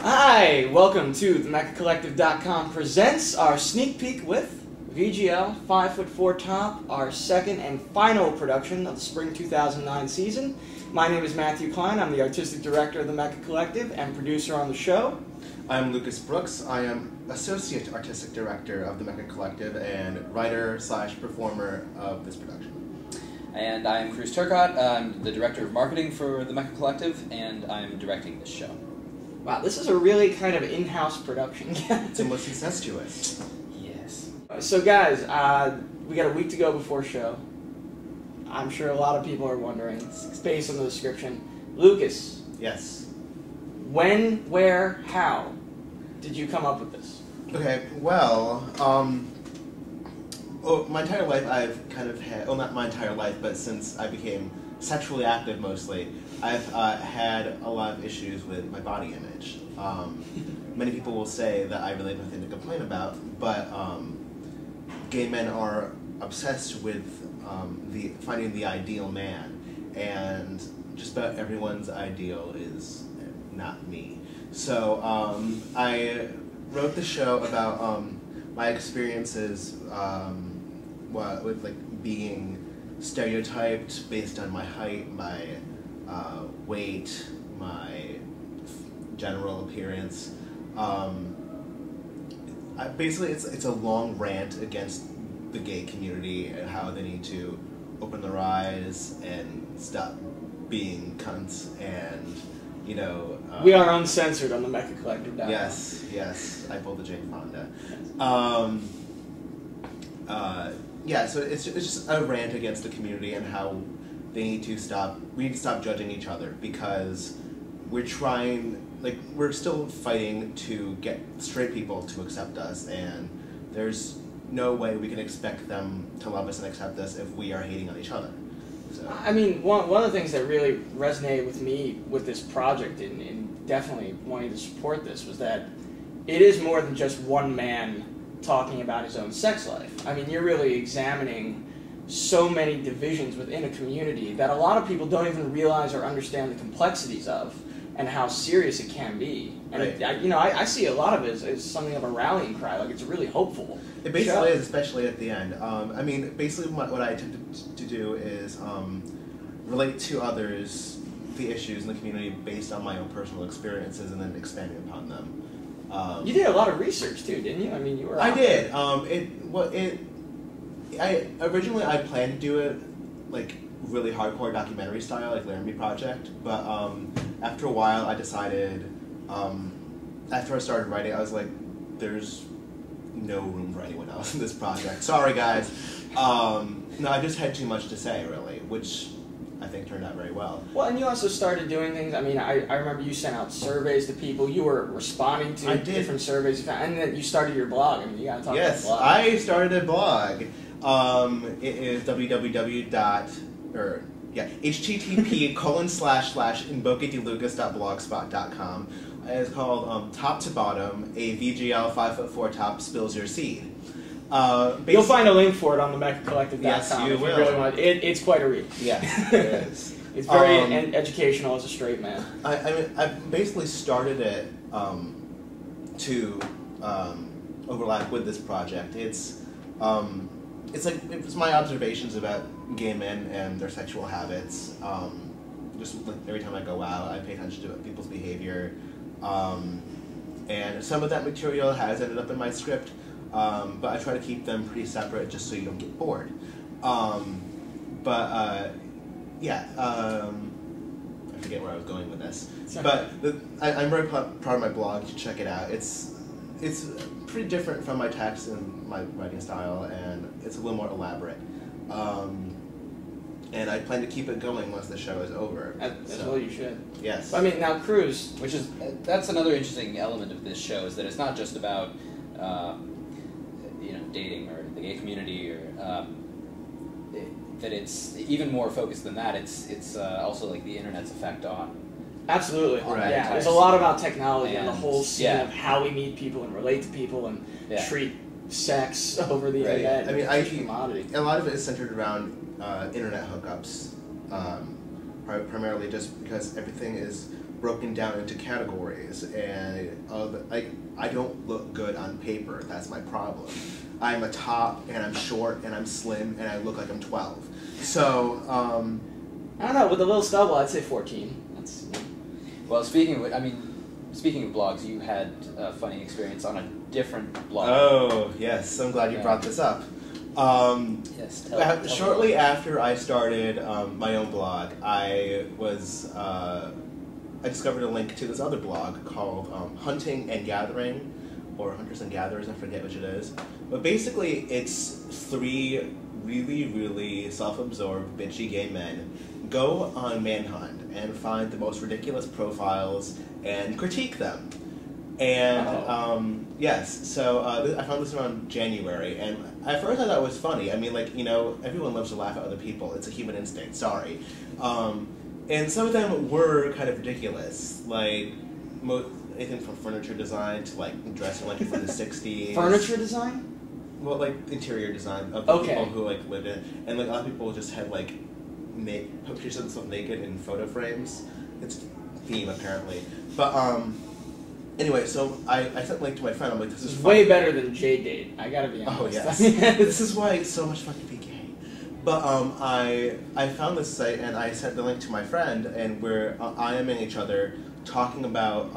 Hi, welcome to the MekkaCollective.com presents our sneak peek with VGL 5'4" Top, our second and final production of the spring 2009 season. My name is Matthew Klein. I'm the artistic director of the Mekka Collective and producer on the show. I'm Lucas Brooks. I am associate artistic director of the Mekka Collective and writer/performer of this production. And I'm Cruz Turcott. I'm the director of marketing for the Mekka Collective, and I'm directing this show. Wow, this is a really kind of in-house production. It's almost incestuous. Yes. So guys, we got a week to go before show. I'm sure a lot of people are wondering, based on the description. Lucas. Yes. When, where, how did you come up with this? Okay, well, my entire life I've kind of had, well, not my entire life, but since I became sexually active mostly, I've had a lot of issues with my body image. Many people will say that I really have nothing to complain about, but gay men are obsessed with finding the ideal man, and just about everyone's ideal is not me. So I wrote the show about my experiences with like being stereotyped based on my height, my weight, my general appearance. Basically, it's a long rant against the gay community and how they need to open their eyes and stop being cunts and, you know... we are uncensored on the Mekka Collective. Yes, I pulled the Jane Fonda. Yeah, so it's just a rant against the community and how we need to stop judging each other, because we're still fighting to get straight people to accept us, and there's no way we can expect them to love us and accept us if we are hating on each other. So. I mean, one of the things that really resonated with me with this project and definitely wanting to support this was that it is more than just one man talking about his own sex life. I mean, you're really examining so many divisions within a community that a lot of people don't even realize or understand the complexities of and how serious it can be. And right. I see a lot of it as something of a rallying cry. Like, it's really hopeful. It basically is, especially at the end. I mean, basically what I attempted to do is relate to others the issues in the community based on my own personal experiences and then expanding upon them. You did a lot of research too, didn't you? I mean, you were. I did. Originally I planned to do it like really hardcore documentary style, like Laramie Project. But after a while, I decided. After I started writing, I was like, "There's no room for anyone else in this project. Sorry, guys." No, I just had too much to say, really, which I think turned out very well. Well, and you also started doing things. I mean, I remember you sent out surveys to people. You were responding to different surveys, and then you started your blog. I mean, you got to talk about the blog. Yes, I started a blog. It is http://inbocadilucas.blogspot.com. It's called Top to Bottom, a VGL 5'4" top spills your seed. You'll find a link for it on the MekkaCollective.com. Yes, you will. Really want it. It's quite a read. Yeah, it is. It's very educational as a straight man. I basically started it to overlap with this project. It's my observations about gay men and their sexual habits. Just like every time I go out, I pay attention to people's behavior, and some of that material has ended up in my script. But I try to keep them pretty separate just so you don't get bored. I forget where I was going with this. But I'm very proud of my blog. You should check it out. It's pretty different from my text and my writing style, and it's a little more elaborate. And I plan to keep it going once the show is over. As well you should. Yes. I mean, now Cruz, That's another interesting element of this show, is that it's not just about dating or the gay community, or that it's even more focused than that. It's also like the internet's effect on. Absolutely. Right. Yeah. There's a lot about technology and the whole scene of how we meet people and relate to people and treat sex over the internet. I mean, a lot of it is centered around internet hookups. primarily just because everything is broken down into categories, and I don't look good on paper. That's my problem. I'm a top, and I'm short, and I'm slim, and I look like I'm 12. So, I don't know, with a little stubble, I'd say 14. That's... Well, speaking of blogs, you had a funny experience on a different blog. Oh, yes, I'm glad you brought this up. Yes, shortly after I started my own blog, I discovered a link to this other blog called Hunting and Gathering, or Hunters and Gatherers, I forget which it is. But basically, it's 3 really, really self-absorbed, bitchy gay men go on manhunt and find the most ridiculous profiles and critique them. And, yes, so I found this around January, and at first I thought it was funny. I mean, like, you know, everyone loves to laugh at other people. It's a human instinct, sorry. And some of them were kind of ridiculous, like, anything from furniture design to, like, dressing like from the 60s. Furniture design? Well, like, interior design of the people who, like, lived in. And, like, a lot of people just had, like, pictures of themselves naked in photo frames. It's a theme, apparently. But, anyway, so I sent a link to my friend. I'm like, this is funny. Way better than J-Date, I gotta be honest. Oh, yes. This is why it's so much fun to be gay. But I found this site, and I sent the link to my friend, and we're IMing each other, talking about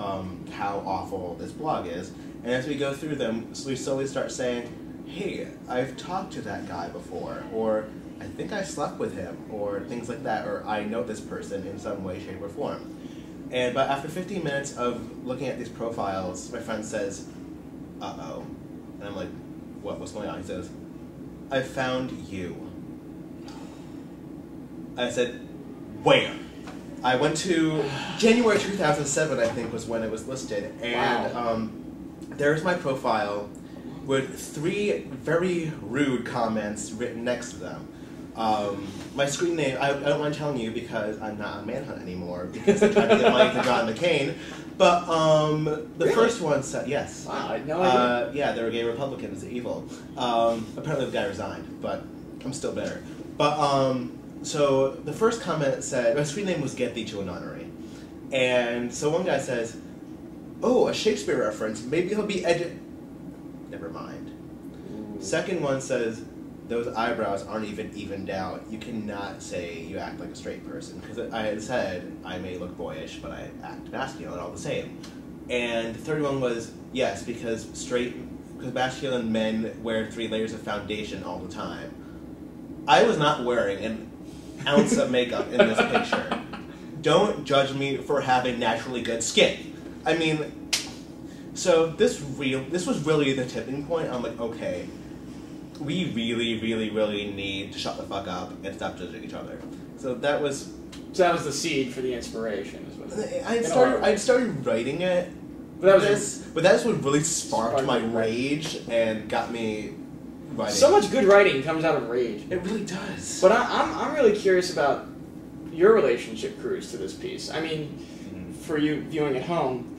how awful this blog is. And as we go through them, we slowly start saying, hey, I've talked to that guy before, or I think I slept with him, or things like that, or I know this person in some way, shape, or form. But after 15 minutes of looking at these profiles, my friend says, uh-oh. And I'm like, what's going on? He says, I found you. I said, where? I went to January 2007, I think, was when it was listed, and there's my profile with 3 very rude comments written next to them. My screen name, I don't mind telling you because I'm not on Manhunt anymore, because I'm trying to get money to John McCain, but the first one said, yes. Wow, I had no idea. Yeah, they were gay Republicans, evil. Apparently the guy resigned, but I'm still bitter. But, so the first comment said, my screen name was Get Thee to a Nunnery. And so one guy says, oh, a Shakespeare reference, maybe he'll be Never mind. Ooh. Second one says, those eyebrows aren't even evened out. You cannot say you act like a straight person. Because I had said, I may look boyish, but I act masculine all the same. And the third one was, yes, because masculine men wear 3 layers of foundation all the time. I was not wearing an ounce of makeup in this picture. Don't judge me for having naturally good skin. I mean, so this was really the tipping point. I'm like, okay, we really, really, really need to shut the fuck up and stop judging each other. So that was the seed for the inspiration. I started writing it, but that's what really sparked my rage and got me writing. So much good writing comes out of rage. It really does. But I'm really curious about your relationship, Cruz, to this piece. I mean, for you viewing at home,